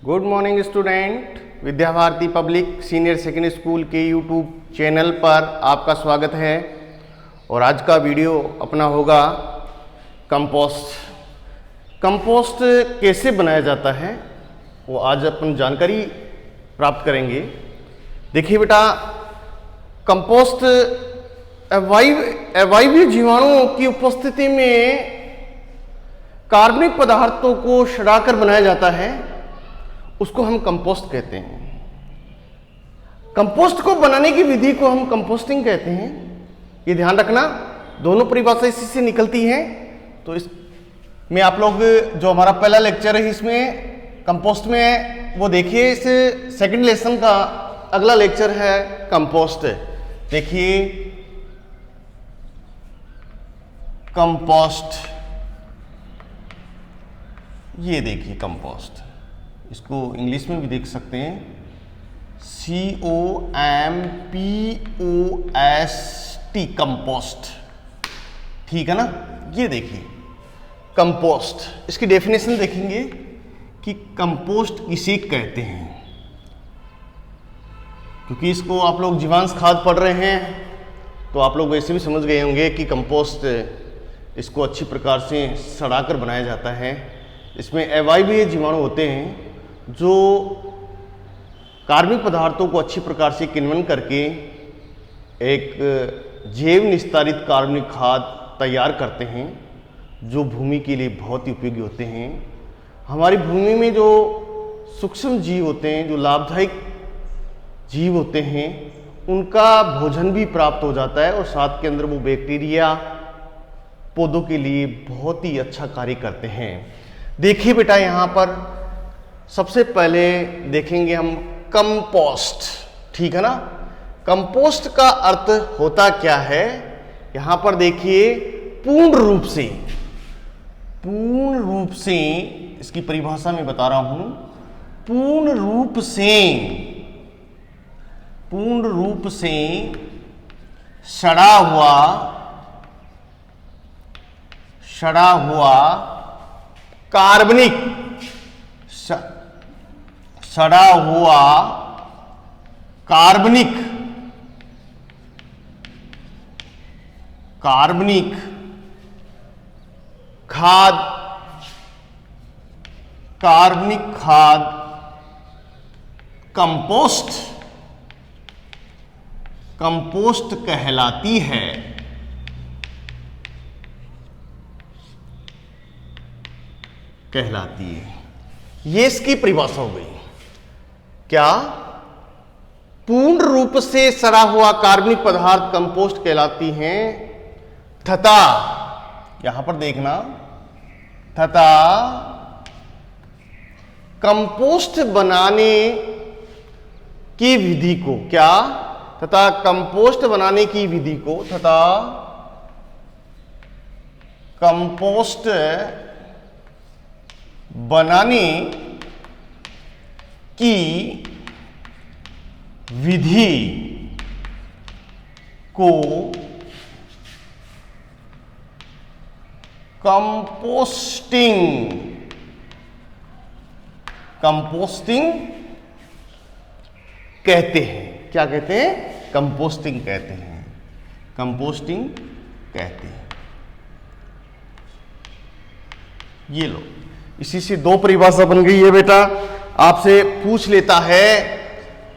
Good morning student. Vidya Bharati public senior secondary school के YouTube channel पर आपका स्वागत है। और आज का वीडियो अपना होगा कंपोस्ट। कंपोस्ट कैसे बनाया जाता है वो आज अपन जानकारी प्राप्त करेंगे। देखिए बेटा, कंपोस्ट अवायवीय जीवाणुओं की उपस्थिति में कार्बनिक पदार्थों को सड़ाकर बनाया जाता है, उसको हम कंपोस्ट कहते हैं। कंपोस्ट को बनाने की विधि को हम कंपोस्टिंग कहते हैं। ये ध्यान रखना, दोनों परिभाषा इसी से निकलती हैं। तो इसमें आप लोग जो हमारा पहला लेक्चर है इसमें कंपोस्ट में वो देखिए। इस सेकंड लेसन का अगला लेक्चर है कंपोस्ट। देखिए कंपोस्ट, ये देखिए कंपोस्ट, इसको इंग्लिश में भी देख सकते हैं, COMPOST कंपोस्ट। ठीक है ना। ये देखिए कंपोस्ट, इसकी डेफिनेशन देखेंगे कि कंपोस्ट किसे कहते हैं, क्योंकि इसको आप लोग जीवांश खाद पढ़ रहे हैं तो आप लोग वैसे भी समझ गए होंगे कि कंपोस्ट इसको अच्छी प्रकार से सड़ाकर बनाया जाता है। इसमें अवायवीय जीवाणु होते हैं जो कार्बनिक पदार्थों को अच्छी प्रकार से किण्वन करके एक जैव निस्तारित कार्बनिक खाद तैयार करते हैं, जो भूमि के लिए बहुत ही उपयोगी होते हैं। हमारी भूमि में जो सूक्ष्म जीव होते हैं, जो लाभदायक जीव होते हैं, उनका भोजन भी प्राप्त हो जाता है और साथ के अंदर वो बैक्टीरिया पौधों के लिए बहुत ही अच्छा कार्य करते हैं। देखिए बेटा, यहाँ पर सबसे पहले देखेंगे हम कंपोस्ट। ठीक है ना। कंपोस्ट का अर्थ होता क्या है, यहां पर देखिए पूर्ण रूप से इसकी परिभाषा में बता रहा हूं। पूर्ण रूप से सड़ा हुआ कार्बनिक खाद कंपोस्ट कहलाती है। ये इसकी परिभाषा हो गई। क्या? पूर्ण रूप से सड़ा हुआ कार्बनिक पदार्थ कंपोस्ट कहलाती हैं तथा, यहां पर देखना, तथा कंपोस्ट बनाने की विधि को, क्या? तथा कंपोस्ट बनाने की विधि को, तथा कंपोस्ट बनाने की विधि को कंपोस्टिंग कहते हैं। क्या कहते हैं? कंपोस्टिंग कहते हैं। ये लो, इसी से दो परिभाषा बन गई है बेटा। आपसे पूछ लेता है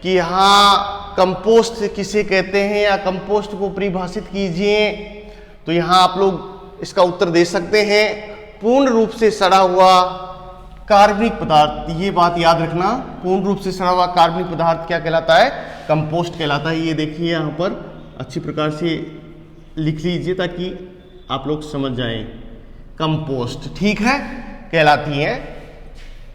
कि यहाँ कंपोस्ट किसे कहते हैं या कंपोस्ट को परिभाषित कीजिए, तो यहाँ आप लोग इसका उत्तर दे सकते हैं पूर्ण रूप से सड़ा हुआ कार्बनिक पदार्थ। ये बात याद रखना, पूर्ण रूप से सड़ा हुआ कार्बनिक पदार्थ क्या कहलाता है? कंपोस्ट कहलाता है। ये देखिए यहाँ पर अच्छी प्रकार से लिख लीजिए ताकि आप लोग समझ जाएं। कंपोस्ट, ठीक है, कहलाती है।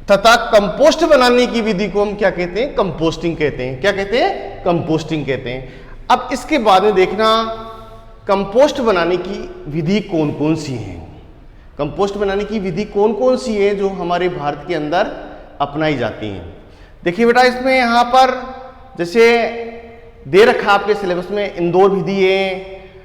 तथा कंपोस्ट बनाने की विधि को हम क्या कहते हैं? कंपोस्टिंग कहते हैं। क्या कहते हैं? कंपोस्टिंग कहते हैं। अब इसके बाद में देखना कंपोस्ट बनाने की विधि कौन कौन सी है। कंपोस्ट बनाने की विधि कौन कौन सी है जो हमारे भारत के अंदर अपनाई जाती हैं। देखिए बेटा, इसमें यहाँ पर जैसे दे रखा आपके सिलेबस में इंदौर विधि है,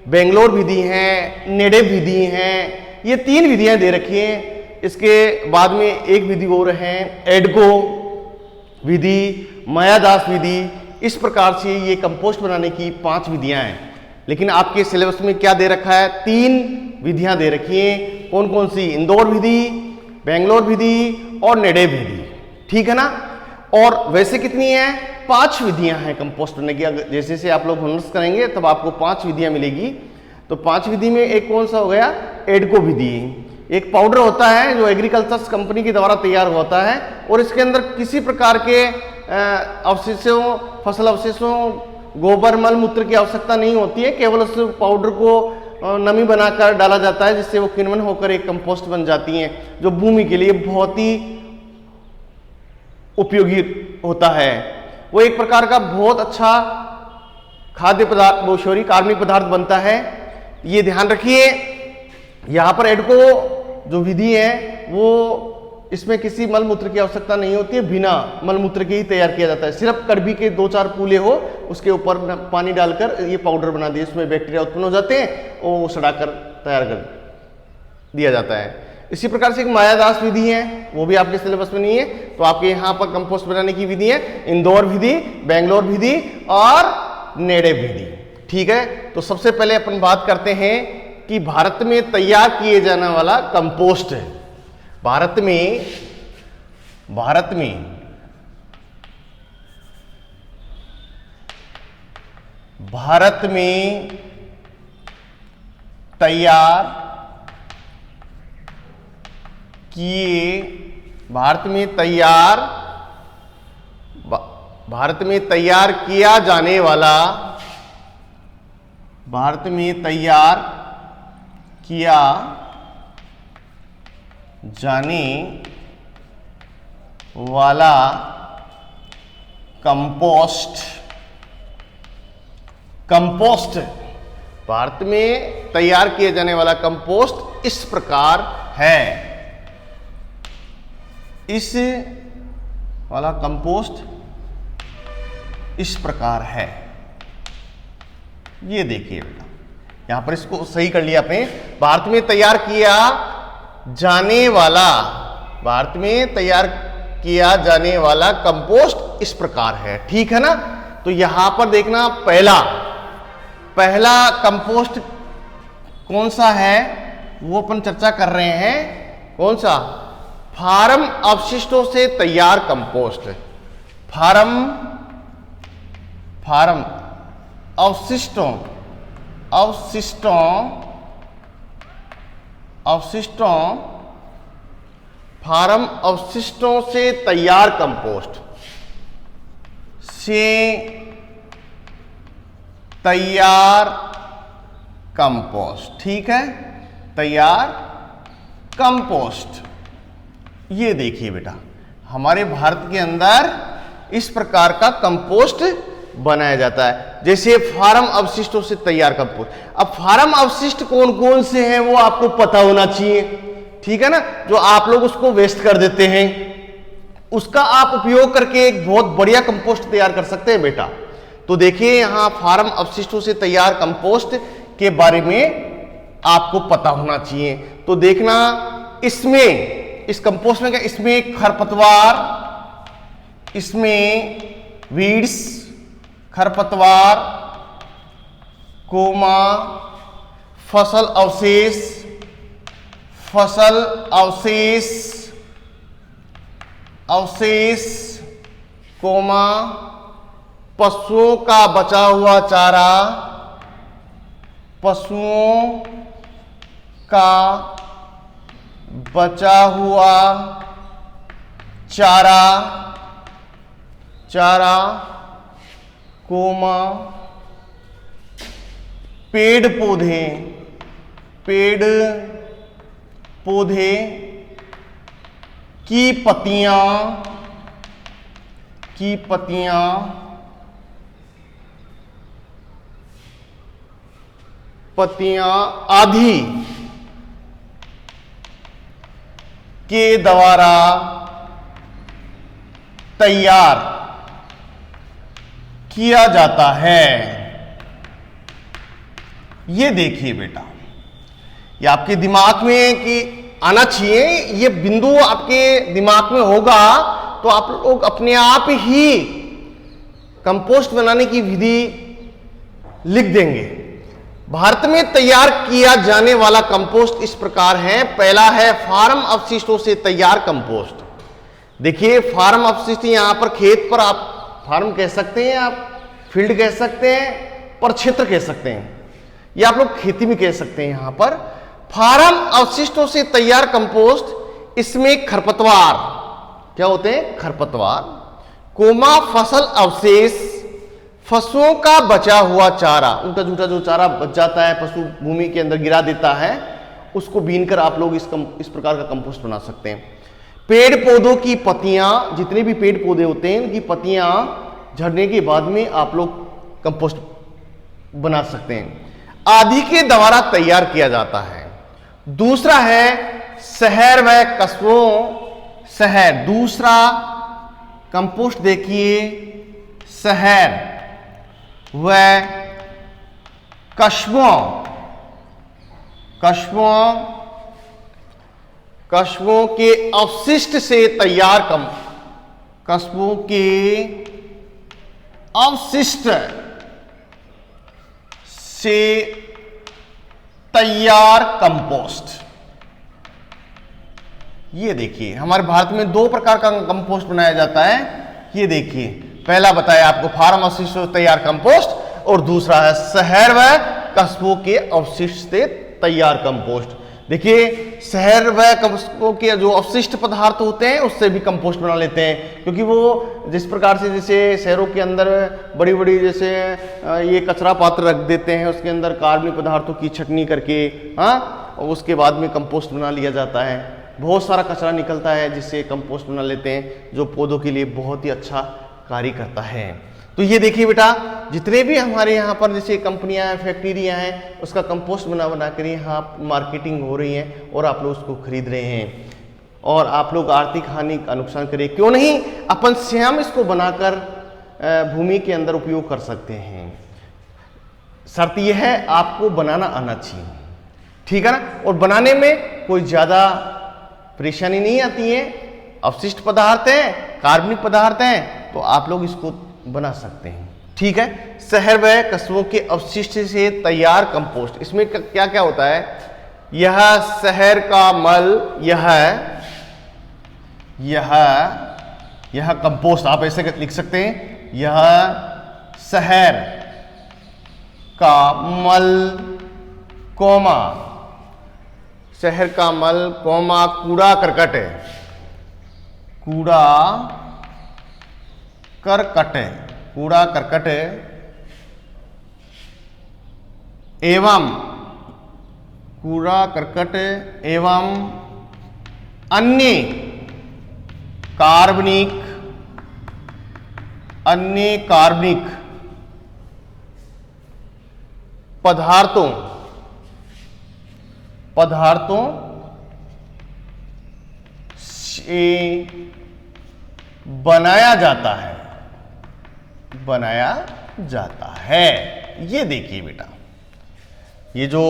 बेंगलोर विधि है, नेडेव विधि है। ये 3 विधियां दे रखी हैं। इसके बाद में एक विधि और है एडगो, विधि, मायादास विधि, इस प्रकार से ये कंपोस्ट बनाने की 5 विधियां हैं। लेकिन आपके सिलेबस में क्या दे रखा है? 3 विधियां दे रखी हैं। कौन कौन सी? इंदौर विधि, बेंगलोर विधि और नेडेव विधि, ठीक है ना। और वैसे कितनी है? 5 विधियां हैं कंपोस्ट बनाने की। जैसे जैसे आप लोग हॉनर्स करेंगे तब आपको 5 विधियां मिलेगी। तो 5 विधि में एक कौन सा हो गया? एडको विधि। एक पाउडर होता है जो एग्रीकल्चर कंपनी के द्वारा तैयार होता है और इसके अंदर किसी प्रकार के अवशेषों, फसल अवशेषों, गोबर, मल मूत्र की आवश्यकता नहीं होती है। केवल उस पाउडर को नमी बनाकर डाला जाता है जिससे वो किण्वन होकर एक कंपोस्ट बन जाती हैं, जो भूमि के लिए बहुत ही उपयोगी होता है। वो एक प्रकार का बहुत अच्छा खाद्य पदार्थ, वो सॉरी कार्बनिक पदार्थ बनता है। ये ध्यान रखिए। यहाँ पर एडको जो विधि है वो इसमें किसी मल मूत्र की आवश्यकता नहीं होती है, बिना मल मूत्र के ही तैयार किया जाता है। सिर्फ कड़बी के 2-4 पूले हो, उसके ऊपर पानी डालकर ये पाउडर बना दिए, उसमें बैक्टीरिया उत्पन्न हो जाते हैं और वो सड़ाकर तैयार कर दिया जाता है। इसी प्रकार से एक मायादास विधि है, वो भी आपके सिलेबस में नहीं है। तो आपके यहाँ पर कंपोस्ट बनाने की विधि है इंदौर विधि, बेंगलोर विधि और नेडेव विधि, ठीक है। तो सबसे पहले अपन बात करते हैं कि भारत में तैयार किए जाने वाला कंपोस्ट है। भारत में तैयार किया जाने वाला कंपोस्ट भारत में तैयार किए जाने वाला कंपोस्ट इस प्रकार है। इस वाला कंपोस्ट इस प्रकार है। ये देखिए बेटा, यहां पर इसको सही कर लिया आपने। भारत में तैयार किया जाने वाला कंपोस्ट इस प्रकार है, ठीक है ना। तो यहां पर देखना, पहला कंपोस्ट कौन सा है वो अपन चर्चा कर रहे हैं। कौन सा? फार्म अवशिष्टों से तैयार कंपोस्ट। फार्म अवशिष्टों से तैयार कंपोस्ट ठीक है, तैयार कंपोस्ट। ये देखिए बेटा, हमारे भारत के अंदर इस प्रकार का कंपोस्ट बनाया जाता है, जैसे फार्म अवशिष्टों से तैयार कंपोस्ट। अब फार्म अवशिष्ट कौन कौन से हैं वो आपको पता होना चाहिए, ठीक है ना। जो आप लोग उसको वेस्ट कर देते हैं, उसका आप उपयोग करके एक बहुत बढ़िया कंपोस्ट तैयार कर सकते हैं बेटा। तो देखिए यहां फार्म अवशिष्टों से तैयार कंपोस्ट के बारे में आपको पता होना चाहिए। तो देखना, इस कंपोस्ट में क्या, इसमें खरपतवार, इसमें वीड्स, खरपतवार, कोमा, फसल अवशेष, कोमा, पशुओं का बचा हुआ चारा, कोमा, पेड़ पौधे की पत्तियां आदि के द्वारा तैयार किया जाता है। ये देखिए बेटा, ये आपके दिमाग में कि आना चाहिए, ये बिंदु आपके दिमाग में होगा तो तो आप लोग अपने आप ही कंपोस्ट बनाने की विधि लिख देंगे। भारत में तैयार किया जाने वाला कंपोस्ट इस प्रकार है। पहला है फार्म अवशिष्टों से तैयार कंपोस्ट। देखिए फार्म अपशिष्ट, यहां पर खेत पर आप फार्म कह सकते हैं, आप फील्ड कह सकते हैं, पर क्षेत्र कह सकते हैं, या आप लोग खेती में कह सकते हैं। यहां पर फार्म अवशिष्टों से तैयार कंपोस्ट, इसमें खरपतवार क्या होते हैं, खरपतवार, कोमा फसल अवशेष, पशुओं का बचा हुआ चारा, उनका झूठा जो चारा बच जाता है पशु भूमि के अंदर गिरा देता है, उसको बीनकर आप लोग इस प्रकार का कंपोस्ट बना सकते हैं। पेड़ पौधों की पत्तियां, जितने भी पेड़ पौधे होते हैं उनकी पत्तियां झड़ने के बाद में आप लोग कंपोस्ट बना सकते हैं, आदि के द्वारा तैयार किया जाता है। दूसरा है शहर व कस्बों, शहर, दूसरा कंपोस्ट देखिए शहर व कस्बों के अवशिष्ट से तैयार कस्बों के अवशिष्ट से तैयार कंपोस्ट। ये देखिए हमारे भारत में दो प्रकार का कंपोस्ट बनाया जाता है। ये देखिए पहला बताया आपको फार्म अवशिष्ट से तैयार कंपोस्ट, और दूसरा है शहर व कस्बों के अवशिष्ट से तैयार कंपोस्ट। देखिए शहर व कस्बों के जो अवशिष्ट पदार्थ होते हैं उससे भी कंपोस्ट बना लेते हैं, क्योंकि वो जिस प्रकार से जैसे शहरों के अंदर बड़ी बड़ी जैसे ये कचरा पात्र रख देते हैं, उसके अंदर कार्बनिक पदार्थों की छटनी करके, हाँ, उसके बाद में कंपोस्ट बना लिया जाता है। बहुत सारा कचरा निकलता है जिससे कंपोस्ट बना लेते हैं, जो पौधों के लिए बहुत ही अच्छा कार्य करता है। तो ये देखिए बेटा, जितने भी हमारे यहाँ पर जैसे कंपनियां हैं, फैक्ट्रियां हैं, उसका कंपोस्ट बना कर यहाँ मार्केटिंग हो रही है और आप लोग उसको खरीद रहे हैं, और आप लोग आर्थिक हानि का नुकसान करें, क्यों नहीं अपन स्वयं इसको बनाकर भूमि के अंदर उपयोग कर सकते हैं। शर्त यह है आपको बनाना आना चाहिए, ठीक है ना। और बनाने में कोई ज्यादा परेशानी नहीं आती है, अवशिष्ट पदार्थ हैं, कार्बनिक पदार्थ हैं, तो आप लोग इसको बना सकते हैं, ठीक है। शहर व कस्बों के अवशिष्ट से तैयार कंपोस्ट, इसमें क्या क्या होता है, यह शहर का मल, यह कंपोस्ट, आप ऐसे लिख सकते हैं, यह शहर का मल कोमा, शहर का मल कोमा कूड़ा करकट है, कूड़ा करकट एवं कूड़ा करकट एवं अन्य कार्बनिक पदार्थों से बनाया जाता है। ये देखिए बेटा, ये जो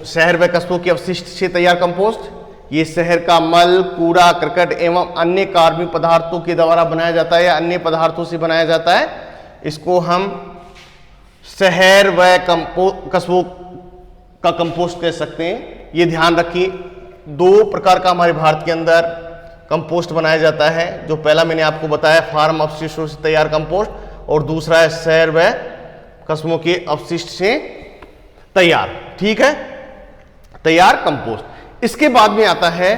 शहर व कस्बों के अवशिष्ट से तैयार कंपोस्ट, ये शहर का मल, कूड़ा करकट एवं अन्य कार्बनिक पदार्थों के द्वारा बनाया जाता है या अन्य पदार्थों से बनाया जाता है। इसको हम शहर व कस्बों का कंपोस्ट कह सकते हैं। ये ध्यान रखिए, दो प्रकार का हमारे भारत के अंदर कंपोस्ट बनाया जाता है। जो पहला मैंने आपको बताया फार्म अवशिष्टों से तैयार कंपोस्ट, और दूसरा है शहर व कस्बों के अवशिष्ट से तैयार, ठीक है, तैयार कंपोस्ट। इसके बाद में आता है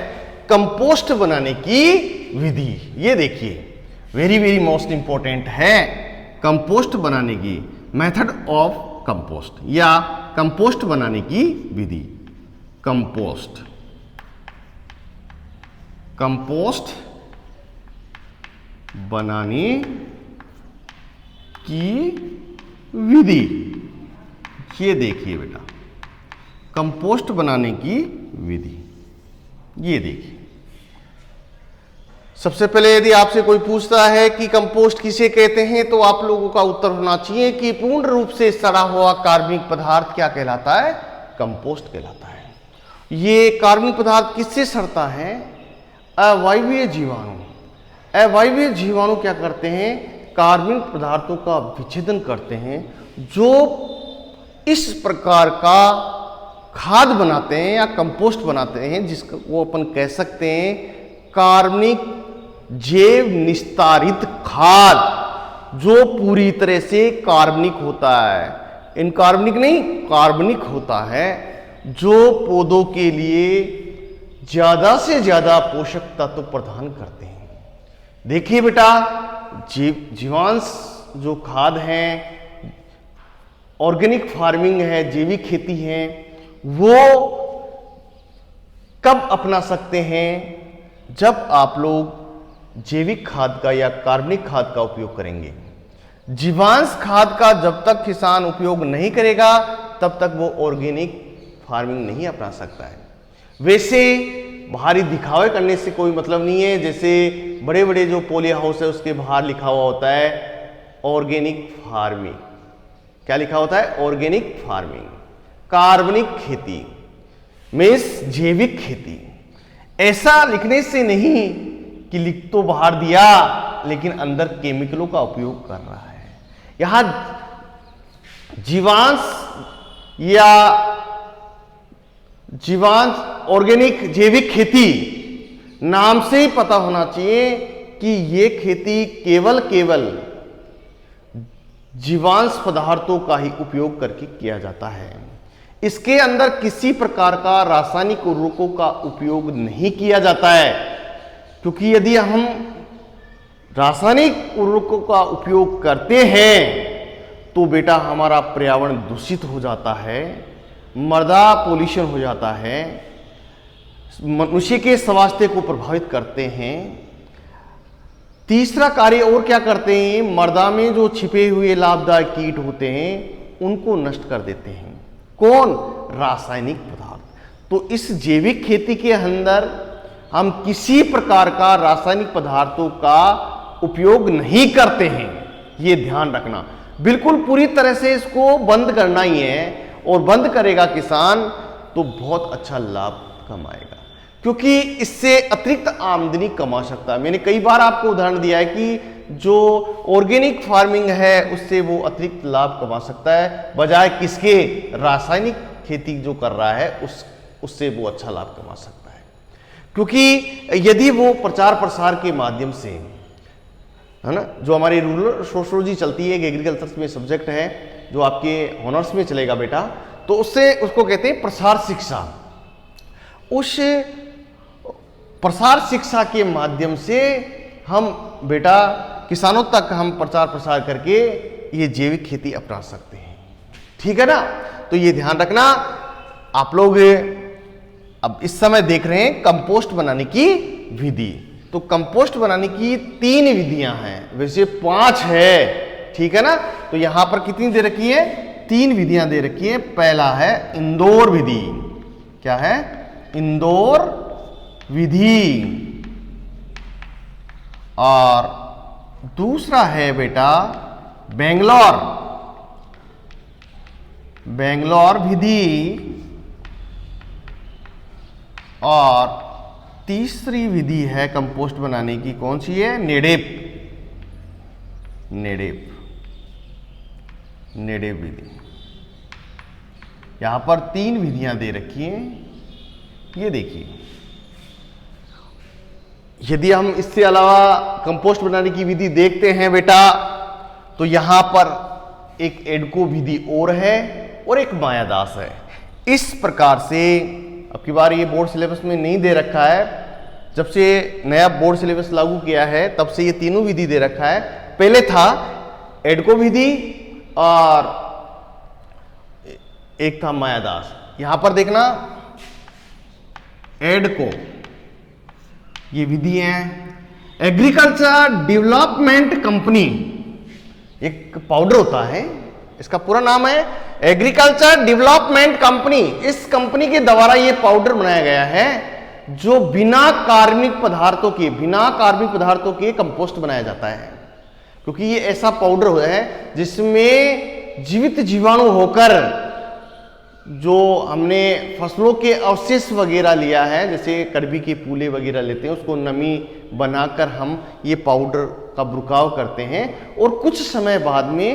कंपोस्ट बनाने की विधि। ये देखिए वेरी वेरी मोस्ट इंपॉर्टेंट है, कंपोस्ट बनाने की मेथड ऑफ कंपोस्ट या कंपोस्ट बनाने की विधि। कंपोस्ट बनाने की विधि, ये देखिए बेटा, कंपोस्ट बनाने की विधि, ये देखिए। सबसे पहले यदि आपसे कोई पूछता है कि कंपोस्ट किसे कहते हैं, तो आप लोगों का उत्तर होना चाहिए कि पूर्ण रूप से सड़ा हुआ कार्बनिक पदार्थ क्या कहलाता है, कंपोस्ट कहलाता है। ये कार्बनिक पदार्थ किससे सड़ता है, अवायवीय जीवाणु, अवायवीय जीवाणु क्या करते हैं, कार्बनिक पदार्थों का विच्छेदन करते हैं, जो इस प्रकार का खाद बनाते हैं या कंपोस्ट बनाते हैं, जिसको वो अपन कह सकते हैं कार्बनिक जैव निस्तारित खाद, जो पूरी तरह से कार्बनिक होता है, इनकार्बनिक नहीं, कार्बनिक होता है, जो पौधों के लिए ज्यादा से ज्यादा पोषक तत्व प्रदान करते हैं। देखिए बेटा, जीवांश जो खाद हैं, ऑर्गेनिक फार्मिंग है, जैविक खेती है, वो कब अपना सकते हैं, जब आप लोग जैविक खाद का या कार्बनिक खाद का उपयोग करेंगे। जीवांश खाद का जब तक किसान उपयोग नहीं करेगा तब तक वो ऑर्गेनिक फार्मिंग नहीं अपना सकता है। वैसे बाहरी दिखावे करने से कोई मतलब नहीं है। जैसे बड़े बड़े जो पोली हाउस है उसके बाहर लिखा हुआ होता है ऑर्गेनिक फार्मिंग। क्या लिखा होता है? ऑर्गेनिक फार्मिंग, कार्बनिक खेती, मीन्स जैविक खेती। ऐसा लिखने से नहीं कि लिख तो बाहर दिया लेकिन अंदर केमिकलों का उपयोग कर रहा है। यहां जीवांश ऑर्गेनिक जैविक खेती नाम से ही पता होना चाहिए कि ये खेती केवल जीवांश पदार्थों का ही उपयोग करके किया जाता है। इसके अंदर किसी प्रकार का रासायनिक उर्वरकों का उपयोग नहीं किया जाता है, क्योंकि यदि हम रासायनिक उर्वरकों का उपयोग करते हैं तो बेटा हमारा पर्यावरण दूषित हो जाता है, मृदा पोल्यूशन हो जाता है, मनुष्य के स्वास्थ्य को प्रभावित करते हैं। तीसरा कार्य और क्या करते हैं, मृदा में जो छिपे हुए लाभदायक कीट होते हैं उनको नष्ट कर देते हैं। कौन? रासायनिक पदार्थ। तो इस जैविक खेती के अंदर हम किसी प्रकार का रासायनिक पदार्थों का उपयोग नहीं करते हैं, ये ध्यान रखना। बिल्कुल पूरी तरह से इसको बंद करना ही है, और बंद करेगा किसान तो बहुत अच्छा लाभ कमाएगा, क्योंकि इससे अतिरिक्त आमदनी कमा सकता है। मैंने कई बार आपको उदाहरण दिया है कि जो ऑर्गेनिक फार्मिंग है उससे वो अतिरिक्त लाभ कमा सकता है, बजाय किसके? रासायनिक खेती जो कर रहा है उससे वो अच्छा लाभ कमा सकता है। क्योंकि यदि वो प्रचार प्रसार के माध्यम से, है ना, जो हमारी रूरल सोशियोलॉजी चलती है, एग्रीकल्चर में सब्जेक्ट है जो आपके ऑनर्स में चलेगा बेटा, तो उसको कहते हैं प्रसार शिक्षा। उस प्रसार शिक्षा के माध्यम से हम बेटा किसानों तक हम प्रचार प्रसार करके ये जैविक खेती अपना सकते हैं। ठीक है ना? तो ये ध्यान रखना। आप लोग अब इस समय देख रहे हैं कंपोस्ट बनाने की विधि। तो कंपोस्ट बनाने की 3 विधियां हैं, वैसे 5 है। ठीक है ना? तो यहां पर कितनी दे रखी है? 3 विधियां दे रखी है। पहला है इंदौर विधि। क्या है? इंदौर विधि। और दूसरा है बेटा बेंगलोर विधि। और तीसरी विधि है कंपोस्ट बनाने की, कौन सी है? नेडेप विधि। यहां पर 3 विधियां दे रखी हैं। ये देखिए, यदि हम इससे अलावा कंपोस्ट बनाने की विधि देखते हैं बेटा, तो यहां पर एक एडको विधि और है और एक मायादास है। इस प्रकार से अब की बार ये बोर्ड सिलेबस में नहीं दे रखा है, जब से नया बोर्ड सिलेबस लागू किया है तब से ये तीनों विधि दे रखा है। पहले था एडको विधि और एक था मायादास। यहां पर देखना, एडको ये विधि है एग्रीकल्चर डेवलपमेंट कंपनी। एक पाउडर होता है, इसका पूरा नाम है एग्रीकल्चर डेवलपमेंट कंपनी। इस कंपनी के द्वारा ये पाउडर बनाया गया है जो बिना कार्बनिक पदार्थों के कंपोस्ट बनाया जाता है। क्योंकि ये ऐसा पाउडर है जिसमें जीवित जीवाणु होकर जो हमने फसलों के अवशेष वगैरह लिया है, जैसे कड़वी के फूले वगैरह लेते हैं, उसको नमी बनाकर हम ये पाउडर का बुरकाव करते हैं और कुछ समय बाद में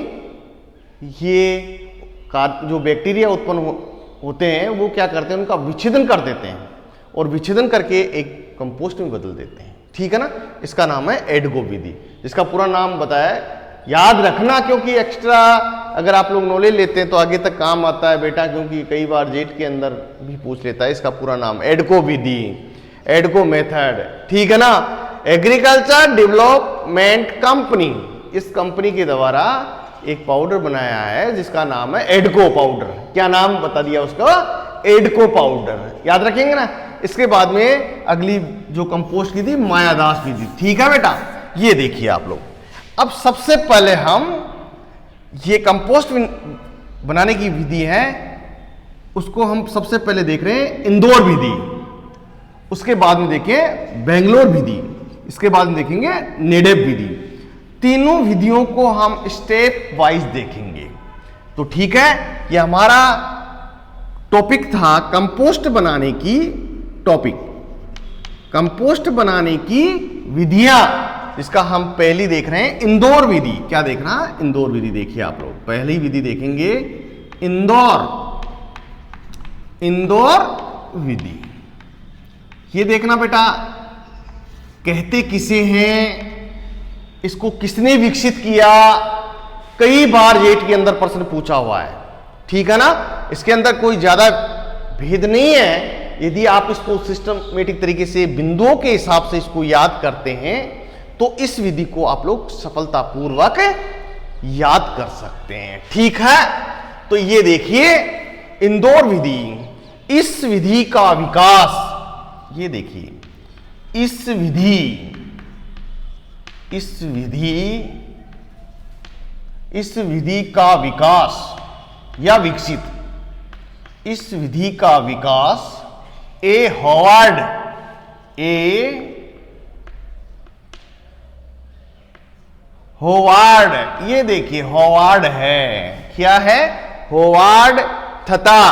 ये जो बैक्टीरिया उत्पन्न होते हैं वो क्या करते हैं, उनका विच्छेदन कर देते हैं और विच्छेदन करके एक कंपोस्ट में बदल देते हैं। ठीक है ना, इसका नाम है एडगो विधि, जिसका पूरा नाम बताया है। याद रखना, क्योंकि एक्स्ट्रा अगर आप लोग नॉलेज लेते हैं तो आगे तक काम आता है बेटा, क्योंकि कई बार जेट के अंदर भी पूछ लेता है। इसका पूरा नाम एडगो विधि, एडगो मेथड। ठीक है ना, एग्रीकल्चर डेवलपमेंट कंपनी, इस कंपनी के द्वारा एक पाउडर बनाया है जिसका नाम है एडको पाउडर। क्या नाम बता दिया उसका? एडको पाउडर। याद रखेंगे ना। इसके बाद में अगली जो कंपोस्ट की थी, मायादास विधि। ठीक है बेटा, ये देखिए आप लोग। अब सबसे पहले हम ये कंपोस्ट बनाने की विधि है, उसको हम सबसे पहले देख रहे हैं इंदौर विधि, उसके बाद में देखें बेंगलोर विधि, इसके बाद में देखेंगे नेडेप विधि। तीनों विधियों को हम स्टेप वाइज देखेंगे। तो ठीक है, ये हमारा टॉपिक था कंपोस्ट बनाने की टॉपिक, कंपोस्ट बनाने की विधियां, इसका हम पहली देख रहे हैं इंदौर विधि। क्या देखना? इंदौर विधि। देखिए आप लोग, पहली विधि देखेंगे इंदौर विधि। ये देखना बेटा, कहते किसे हैं, इसको किसने विकसित किया, कई बार जेट के अंदर प्रश्न पूछा हुआ है। ठीक है ना, इसके अंदर कोई ज्यादा भेद नहीं है। यदि आप इसको सिस्टमेटिक तरीके से बिंदुओं के हिसाब से इसको याद करते हैं तो इस विधि को आप लोग सफलतापूर्वक याद कर सकते हैं। ठीक है, तो ये देखिए इंदौर विधि, इस विधि का विकास, ये देखिए इस विधि का विकास या विकसित, इस विधि का विकास होवार्ड ये देखिए होवार्ड है। क्या है? होवार्ड तथा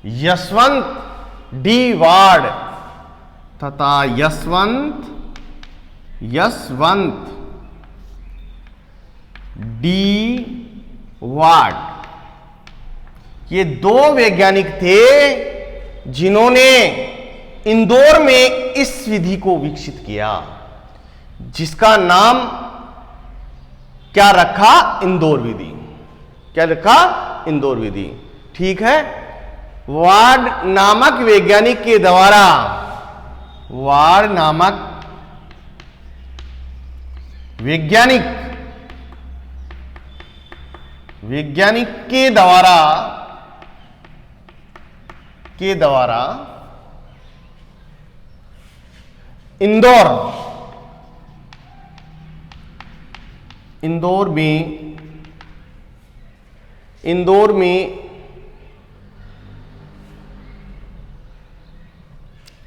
यशवंत डी वार्ड तथा यशवंत डी वार्ड, ये दो वैज्ञानिक थे जिन्होंने इंदौर में इस विधि को विकसित किया, जिसका नाम क्या रखा? इंदौर विधि। क्या रखा? इंदौर विधि। ठीक है, वार्ड नामक वैज्ञानिक के द्वारा, वार्ड नामक वैज्ञानिक के द्वारा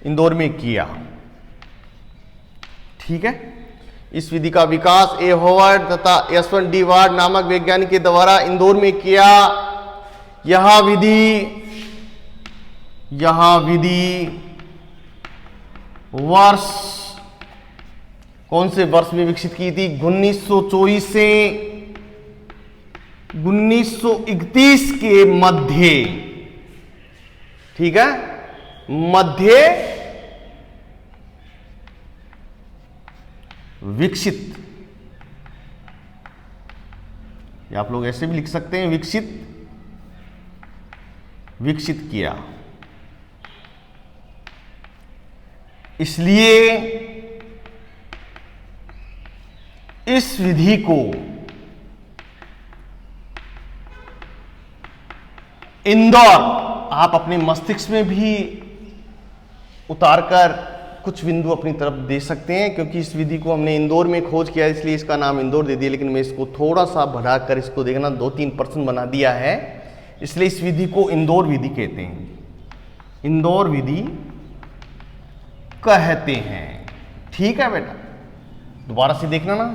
इंदौर में किया। ठीक है, इस विधि का विकास होवार्ड तथा यशवंत डी वार्ड नामक वैज्ञानिक के द्वारा इंदौर में किया। यह विधि वर्ष, कौन से वर्ष में विकसित की थी? 1924 से 1931 के मध्य। ठीक है, मध्य विकसित, या आप लोग ऐसे भी लिख सकते हैं विकसित किया। इसलिए इस विधि को इंदौर, आप अपने मस्तिष्क में भी उतारकर कुछ बिंदु अपनी तरफ दे सकते हैं, क्योंकि इस विधि को हमने इंदौर में खोज किया इसलिए इसका नाम इंदौर दे दिया, लेकिन मैं इसको थोड़ा सा बढ़ाकर इसको देखना 2-3% बना दिया है, इसलिए इस विधि को इंदौर विधि कहते हैं। इंदौर विधि कहते हैं। ठीक है बेटा। दोबारा से देखना ना,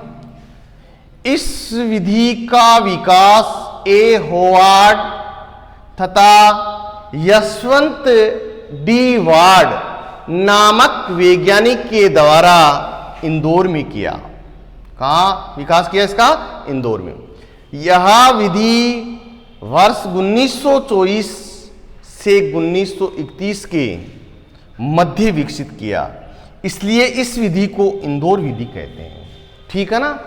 इस विधि का विकास ए होवार्ड तथा यशवंत डी वार्ड नामक वैज्ञानिक के द्वारा इंदौर में किया। कहाँ विकास किया इसका? इंदौर में। यह विधि वर्ष 1924 से 1931 के मध्य विकसित किया, इसलिए इस विधि को इंदौर विधि कहते हैं। ठीक है ना?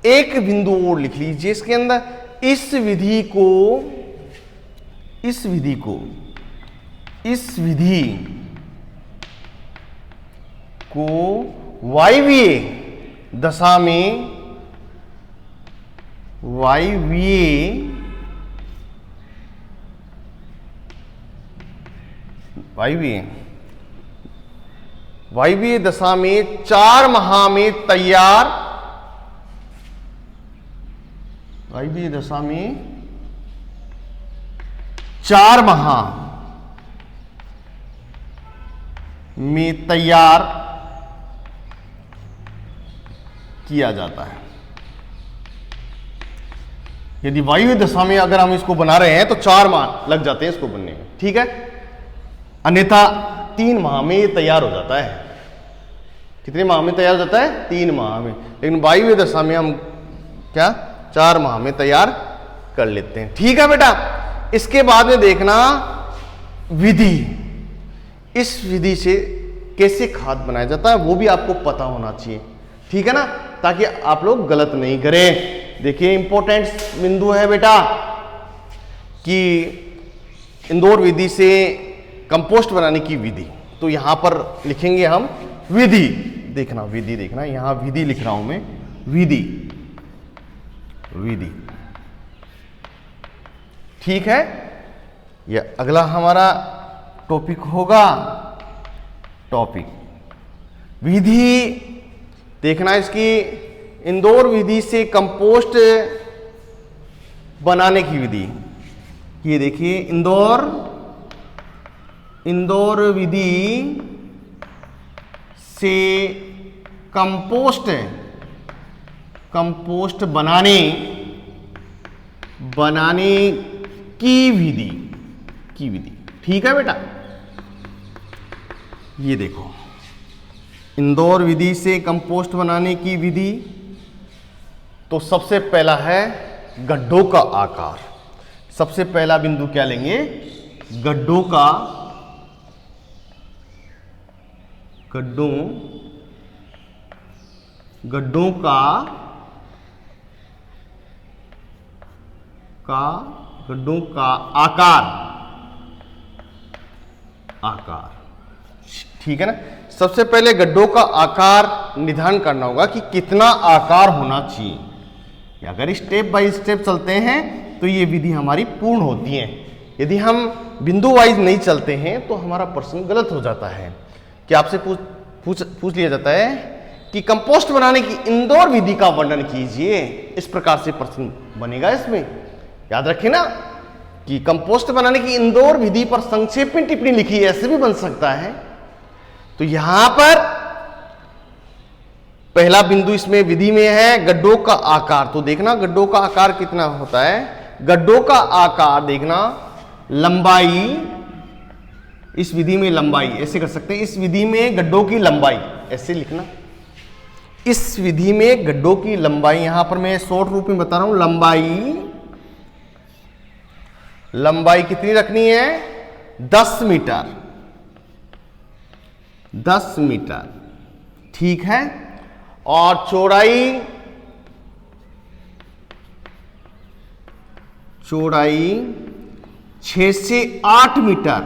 एक बिंदु और लिख लीजिए इसके अंदर, इस विधि को वायवीय दशा में वायवीय दशा में 4 माह में तैयार, वायवीय दशा में 4 माह में तैयार किया जाता है। यदि वायवीय दशा में अगर हम इसको बना रहे हैं तो 4 माह लग जाते हैं इसको बनने में। ठीक है? अन्यथा 3 माह में ये तैयार हो जाता है। कितने माह में तैयार हो जाता है? 3 माह में। लेकिन वायवीय दशा में हम क्या 4 माह में तैयार कर लेते हैं। ठीक है बेटा? इसके बाद में देखना विधि, इस विधि से कैसे खाद बनाया जाता है वो भी आपको पता होना चाहिए। ठीक है ना? ताकि आप लोग गलत नहीं करें। देखिए इंपॉर्टेंट बिंदु है बेटा कि इंदौर विधि से कंपोस्ट बनाने की विधि, तो यहां पर लिखेंगे हम विधि। देखना विधि, देखना यहां विधि लिख रहा हूं मैं, विधि। ठीक है? यह अगला हमारा टॉपिक होगा। टॉपिक विधि देखना, इसकी इंदौर विधि से कंपोस्ट बनाने की विधि। ये देखिए इंदौर विधि से कंपोस्ट बनाने की विधि। ठीक है बेटा? ये देखो इंदौर विधि से कंपोस्ट बनाने की विधि, तो सबसे पहला है गड्ढों का आकार। सबसे पहला बिंदु क्या लेंगे? गड्ढों का आकार। ठीक है ना? सबसे पहले गड्ढों का आकार निर्धारण करना होगा कि कितना आकार होना चाहिए। अगर स्टेप बाय स्टेप चलते हैं तो ये विधि हमारी पूर्ण होती है। यदि हम बिंदु वाइज नहीं चलते हैं तो हमारा प्रश्न गलत हो जाता है कि आपसे पूछ लिया जाता है कि कंपोस्ट बनाने की इंदौर विधि का वर्णन कीजिए। इस प्रकार से प्रश्न बनेगा इसमें। याद रखें ना कि कंपोस्ट बनाने की इंदौर विधि पर संक्षेप में टिप्पणी लिखी है, ऐसे भी बन सकता है। तो यहां पर पहला बिंदु इसमें विधि में है गड्ढों का आकार। तो देखना गड्ढों का आकार कितना होता है। गड्ढों का आकार देखना, लंबाई, इस विधि में लंबाई ऐसे कर सकते हैं, इस विधि में गड्ढों की लंबाई ऐसे लिखना। इस विधि में गड्ढों की लंबाई, यहां पर मैं शॉर्ट रूप में बता रहा हूं, लंबाई कितनी रखनी है? 10 मीटर। 10 मीटर। ठीक है? और चौड़ाई 6 से 8 मीटर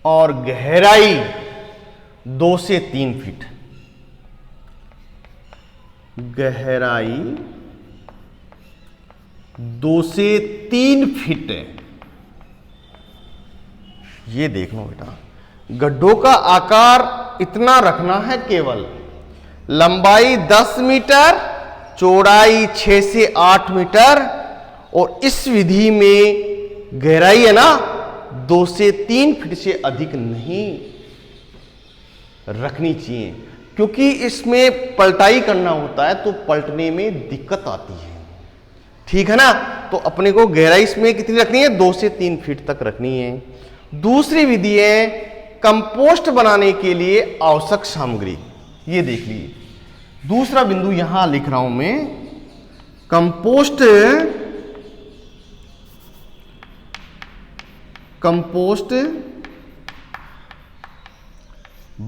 और गहराई 2 से 3 फीट। गहराई 2 से 3 फीट। ये देख लो बेटा, गड्ढों का आकार इतना रखना है केवल। लंबाई 10 मीटर, चौड़ाई 6 से 8 मीटर और इस विधि में गहराई है ना 2 से 3 फीट से अधिक नहीं रखनी चाहिए। क्योंकि इसमें पलटाई करना होता है तो पलटने में दिक्कत आती है, ठीक है ना। तो अपने को गहराई इसमें कितनी रखनी है, 2 से 3 फीट तक रखनी है। दूसरी विधि है कंपोस्ट बनाने के लिए आवश्यक सामग्री, ये देख लीजिए दूसरा बिंदु यहां लिख रहा हूं मैं, कंपोस्ट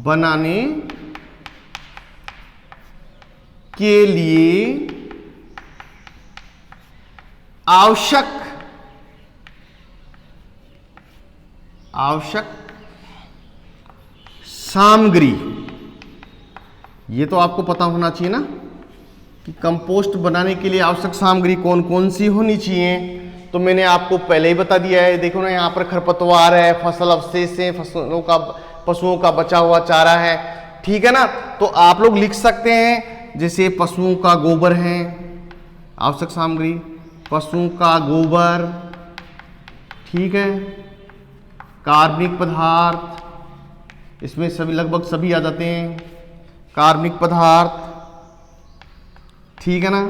बनाने के लिए आवश्यक सामग्री, ये तो आपको पता होना चाहिए ना कि कंपोस्ट बनाने के लिए आवश्यक सामग्री कौन कौन सी होनी चाहिए। तो मैंने आपको पहले ही बता दिया है, देखो ना यहाँ पर खरपतवार है, फसल अवशेष है, पशुओं का बचा हुआ चारा है, ठीक है ना। तो आप लोग लिख सकते हैं जैसे पशुओं का गोबर है, आवश्यक सामग्री पशुओं का गोबर, ठीक है, कार्बनिक पदार्थ, इसमें सभी लगभग सभी आ जाते हैं कार्बनिक पदार्थ, ठीक है ना।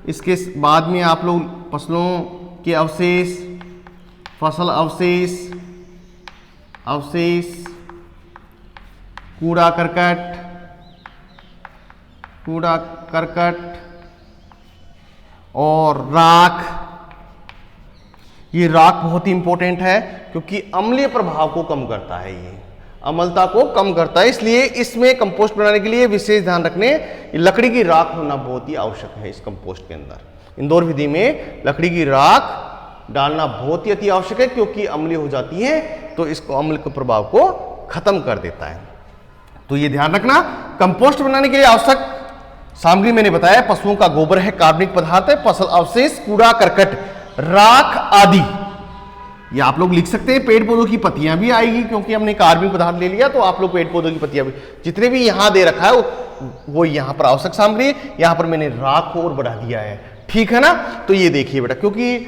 इसके बाद में आप लोग फसलों के अवशेष, फसल अवशेष, कूड़ा करकट और राख। ये राख बहुत ही इंपॉर्टेंट है क्योंकि अम्लीय प्रभाव को कम करता है, ये अम्लता को कम करता है, इसलिए इसमें कंपोस्ट बनाने के लिए विशेष ध्यान रखने, लकड़ी की राख होना बहुत ही आवश्यक है इस कंपोस्ट के अंदर। इंदौर विधि में लकड़ी की राख डालना बहुत ही अति आवश्यक है क्योंकि अम्लीय हो जाती है तो इसको अम्ल के प्रभाव को खत्म कर देता है। तो ये ध्यान रखना, कंपोस्ट बनाने के लिए आवश्यक सामग्री मैंने बताया, पशुओं का गोबर है, कार्बनिक पदार्थ है, फसल अवशेष, कूड़ा करकट, राख आदि। ये आप लोग लिख सकते हैं। पेड़ पौधों की पत्तियां भी आएगी क्योंकि हमने कार्बनिक पदार्थ ले लिया, तो आप लोग पेड़ पौधों की पत्तियां भी, जितने भी यहां दे रखा है वो यहां पर आवश्यक सामग्री, यहां पर मैंने राख को और बढ़ा दिया है, ठीक है ना। तो ये देखिए बेटा, क्योंकि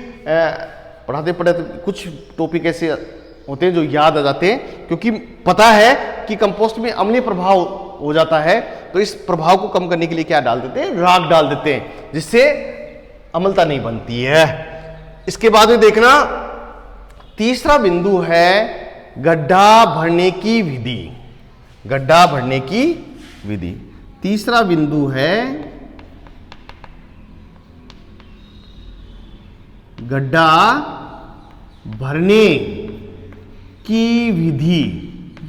पढ़ाते पढ़ाते कुछ टॉपिक ऐसे होते हैं जो याद आ जाते हैं, क्योंकि पता है कि कंपोस्ट में अम्लीय प्रभाव हो जाता है, तो इस प्रभाव को कम करने के लिए क्या डाल देते हैं, राख डाल देते हैं, जिससे अम्लता नहीं बनती है। इसके बाद में देखना, तीसरा बिंदु है गड्ढा भरने की विधि। गड्ढा भरने की विधि, तीसरा बिंदु है गड्ढा भरने की विधि।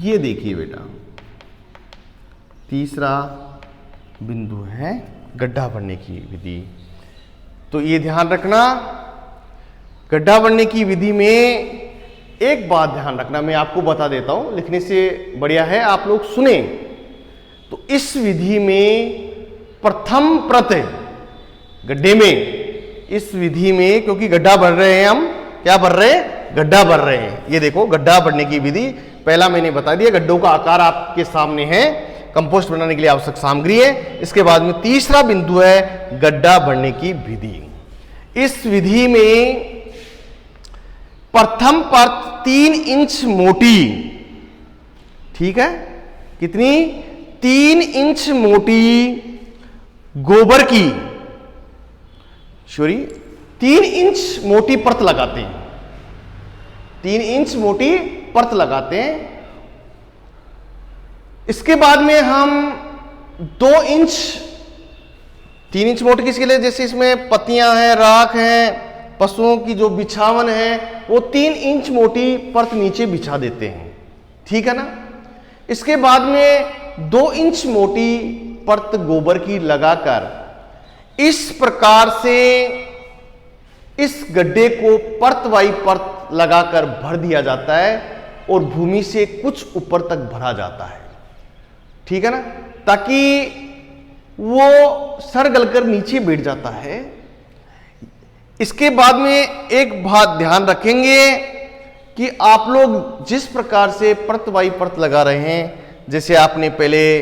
ये देखिए बेटा, तीसरा बिंदु है गड्ढा भरने की विधि। तो ये ध्यान रखना, गड्ढा भरने की विधि में एक बात ध्यान रखना, मैं आपको बता देता हूं, लिखने से बढ़िया है आप लोग सुने। तो इस विधि में प्रथम प्रत गड्ढे में, इस विधि में क्योंकि गड्ढा भर रहे हैं हम, क्या भर रहे हैं, गड्ढा भर रहे हैं। ये देखो गड्ढा भरने की विधि, पहला मैंने बता दिया, गड्ढों का आकार आपके सामने है, कंपोस्ट बनाने के लिए आवश्यक सामग्री है। इसके बाद में तीसरा बिंदु है गड्ढा भरने की विधि। इस विधि में प्रथम परत 3 इंच मोटी, ठीक है, कितनी, 3 इंच मोटी गोबर की, सॉरी 3 इंच मोटी परत लगाते हैं, 3 इंच मोटी परत लगाते हैं। इसके बाद में हम 2 इंच, 3 इंच मोटी किसके लिए, जैसे इसमें पत्तियां हैं, राख हैं, पशुओं की जो बिछावन है, वो 3 इंच मोटी परत नीचे बिछा देते हैं, ठीक है ना। इसके बाद में 2 इंच मोटी परत गोबर की लगाकर इस प्रकार से इस गड्ढे को परत बाई परत लगाकर भर दिया जाता है और भूमि से कुछ ऊपर तक भरा जाता है, ठीक है ना, ताकि वो सर गलकर नीचे बैठ जाता है। इसके बाद में एक बात ध्यान रखेंगे कि आप लोग जिस प्रकार से परत बाई परत लगा रहे हैं, जैसे आपने पहले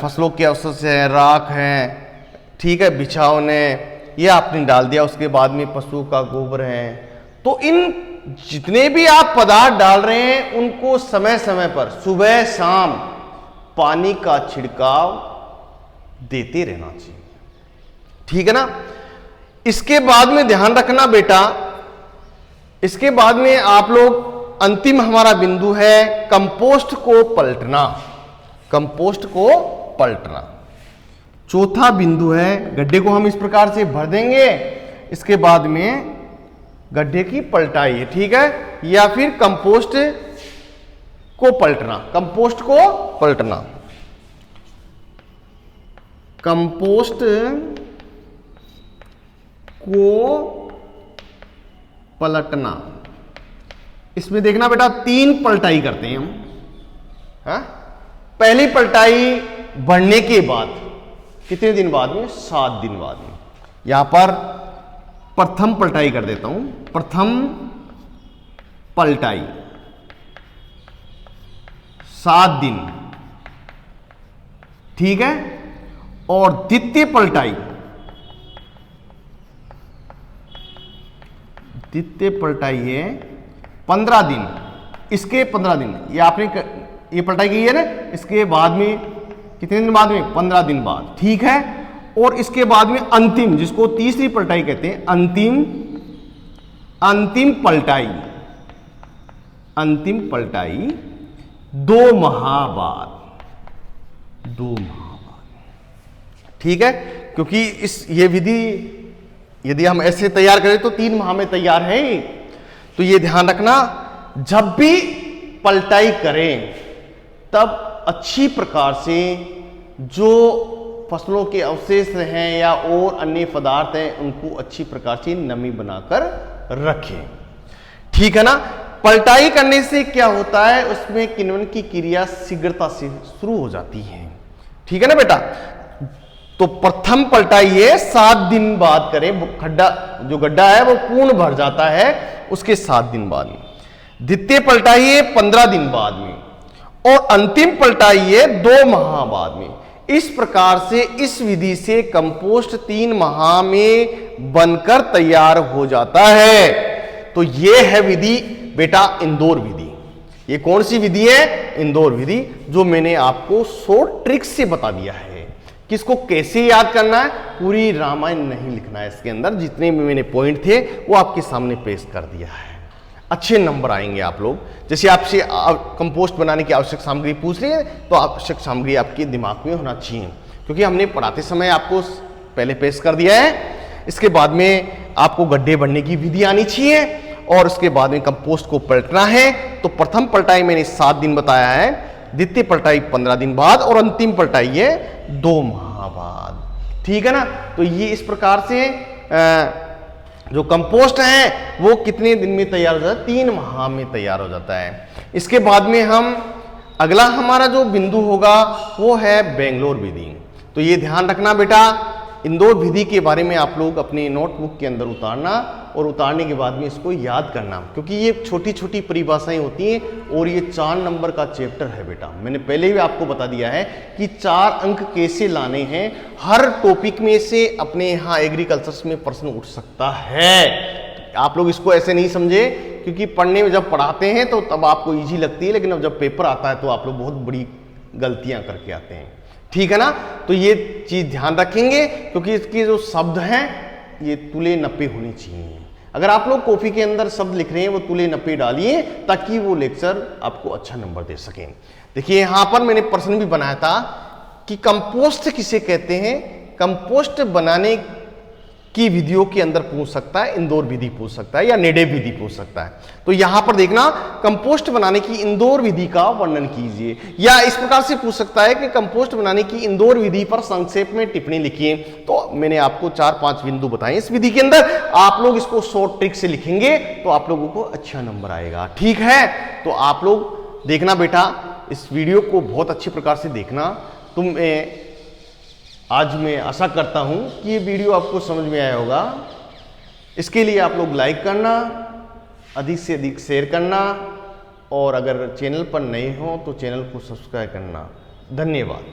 फसलों के अवशेष हैं, राख हैं, ठीक है, बिछावन है, ये आपने डाल दिया। उसके बाद में पशु का गोबर है। तो इन जितने भी आप पदार्थ डाल रहे हैं उनको समय समय पर सुबह शाम पानी का छिड़काव देते रहना चाहिए। ठीक है ना। इसके बाद में ध्यान रखना बेटा, इसके बाद में आप लोग अंतिम हमारा बिंदु है कंपोस्ट को पलटना। कंपोस्ट को पलटना चौथा बिंदु है। गड्ढे को हम इस प्रकार से भर देंगे, इसके बाद में गड्ढे की पलटाई है, ठीक है, या फिर कंपोस्ट को पलटना। कंपोस्ट को पलटना, कंपोस्ट को पलटना। इसमें देखना बेटा 3 पलटाई करते हैं हम। हा? पहली पलटाई बढ़ने के बाद कितने दिन बाद में? 7 दिन बाद में। यहां पर प्रथम पलटाई कर देता हूं। प्रथम पलटाई 7 दिन, ठीक है। और द्वितीय पलटाई, द्वितीय पलटाई है 15 दिन। इसके 15 दिन ये आपने ये पलटाई की है ना, इसके बाद में कितने दिन बाद में? 15 दिन बाद, ठीक है। और इसके बाद में अंतिम, जिसको तीसरी पलटाई कहते हैं, अंतिम पलटाई, अंतिम पलटाई 2 माह बाद, 2 माह बाद, ठीक है। क्योंकि ये विधि यदि हम ऐसे तैयार करें तो 3 माह में तैयार है। तो ये ध्यान रखना, जब भी पलटाई करें तब अच्छी प्रकार से जो फसलों के अवशेष हैं या और अन्य पदार्थ हैं उनको अच्छी प्रकार से नमी बनाकर रखें, ठीक है ना। पलटाई करने से क्या होता है, उसमें किण्वन की क्रिया शीघ्रता से शुरू हो जाती है, ठीक है ना बेटा। तो प्रथम पलटाई है 7 दिन बाद करें, खड्डा जो गड्ढा है वो पूर्ण भर जाता है उसके 7 दिन बाद में। द्वितीय पलटाई है 15 दिन बाद में, और अंतिम पलटाई है 2 माह बाद में। इस प्रकार से इस विधि से कंपोस्ट 3 माह में बनकर तैयार हो जाता है। तो यह है विधि बेटा इंदौर विधि। ये कौन सी विधि है? इंदौर विधि, जो मैंने आपको शॉर्ट ट्रिक से बता दिया है। किसको कैसे याद करना है, पूरी रामायण नहीं लिखना है इसके अंदर, जितने भी मैंने पॉइंट थे वो आपके सामने पेश कर दिया है। अच्छे नंबर आएंगे आप लोग। जैसे आपसे कंपोस्ट बनाने की आवश्यक सामग्री पूछ रही है तो आवश्यक सामग्री आपके दिमाग में होना चाहिए, क्योंकि हमने पढ़ाते समय आपको पहले पेश कर दिया है। इसके बाद में आपको गड्ढे भरने की विधि आनी चाहिए, और उसके बाद में कंपोस्ट को पलटना है। तो प्रथम पलटाई मैंने 7 दिन बताया है, द्वितीय पलटाई 15 दिन बाद, और अंतिम पलटाई है 2 माह बाद, ठीक है ना। तो ये इस प्रकार से जो कंपोस्ट है वो कितने दिन में तैयार हो जाता है? 3 माह में तैयार हो जाता है। इसके बाद में हम अगला हमारा जो बिंदु होगा वो है बेंगलोर विधि। तो ये ध्यान रखना बेटा, इंदौर विधि के बारे में आप लोग अपने नोटबुक के अंदर उतारना, और उतारने के बाद में इसको याद करना, क्योंकि ये छोटी छोटी परिभाषाएं होती हैं और ये 4 नंबर का चैप्टर है बेटा। मैंने पहले भी आपको बता दिया है कि 4 अंक कैसे लाने हैं। हर टॉपिक में से अपने यहाँ एग्रीकल्चर में प्रश्न उठ सकता है। आप लोग इसको ऐसे नहीं समझे, क्योंकि पढ़ने में जब पढ़ाते हैं तो तब आपको ईजी लगती है, लेकिन अब जब पेपर आता है तो आप लोग बहुत बड़ी गलतियां करके आते हैं, ठीक है ना। तो ये चीज ध्यान रखेंगे, क्योंकि इसके जो शब्द हैं ये तुले नपे होने चाहिए। अगर आप लोग कॉपी के अंदर शब्द लिख रहे हैं वो तुले नपे डालिए, ताकि वो लेक्चर आपको अच्छा नंबर दे सकें। देखिए यहां पर मैंने प्रश्न भी बनाया था कि कंपोस्ट किसे कहते हैं। कंपोस्ट बनाने की विधियों के अंदर पूछ सकता है, इंदौर विधि पूछ सकता है, या नेडेव विधि पूछ सकता है। तो यहां पर देखना, कंपोस्ट बनाने की इंदौर विधि का वर्णन कीजिए, या इस प्रकार से पूछ सकता है कि कंपोस्ट बनाने की इंदौर विधि पर संक्षेप में टिप्पणी लिखिए। तो मैंने आपको 4-5 बिंदु बताए इस विधि के अंदर, आप लोग इसको शॉर्ट ट्रिक से लिखेंगे तो आप लोगों को अच्छा नंबर आएगा, ठीक है। तो आप लोग देखना बेटा, इस वीडियो को बहुत अच्छी प्रकार से देखना। आज मैं आशा करता हूं कि ये वीडियो आपको समझ में आया होगा। इसके लिए आप लोग लाइक करना, अधिक से अधिक शेयर करना, और अगर चैनल पर नए हो तो चैनल को सब्सक्राइब करना। धन्यवाद।